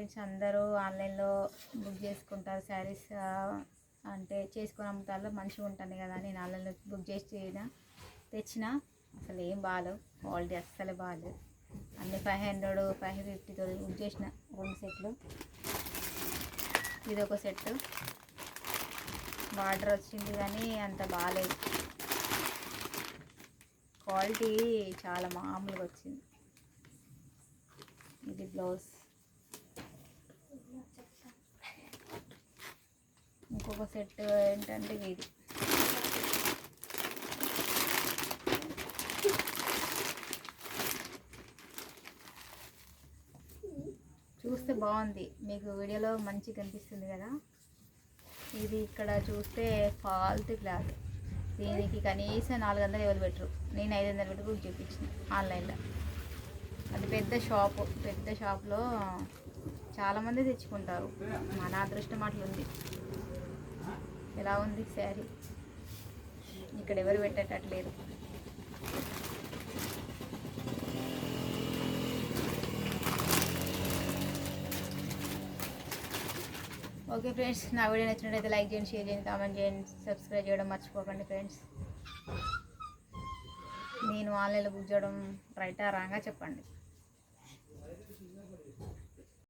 Friends అందరూ ఆన్లైన్లో book చేసుకుంటారు శారీస్, అంటే చేసుకొని అమ్ముతారు, మంచిగా ఉంటుంది కదా అని నేను ఆన్లైన్లో బుక్ చేసి తెచ్చిన. అసలు ఏం బాగాలేవు, క్వాలిటీ అస్సలే బాగాలేదు. అన్ని 500 550తో బుక్ చేసిన 2 సెట్లు. ఇది ఒక సెట్, బార్డర్ వచ్చింది కానీ అంత బాగాలేదు, క్వాలిటీ చాలా మామూలుగా వచ్చింది. ఇది బ్లౌజ్. ఇంకొక సెట్ ఏంటంటే ఇది చూస్తే బాగుంది, మీకు వీడియోలో మంచిగా కనిపిస్తుంది కదా. ఇది ఇక్కడ చూస్తే ఫాల్తీ క్లాత్, దీనికి కనీసం 400 ఎవరు పెట్టరు. నేను 500 పెట్టి బుక్ చేయించిన ఆన్లైన్లో. అది పెద్ద షాప్లో చాలామంది తెచ్చుకుంటారు. మన అదృష్టం అట్లుంది. ఎలా ఉంది శారీ, ఇక్కడ ఎవరు పెట్టేటట్లేదు. ఓకే ఫ్రెండ్స్, నా వీడియో నచ్చినట్లయితే లైక్ చేయండి, షేర్ చేయండి, కామెంట్ చేయండి, సబ్స్క్రైబ్ చేయడం మర్చిపోకండి ఫ్రెండ్స్. నేను ఆన్లైన్లో బుక్ చేయడం రైటా రాంగా చెప్పండి.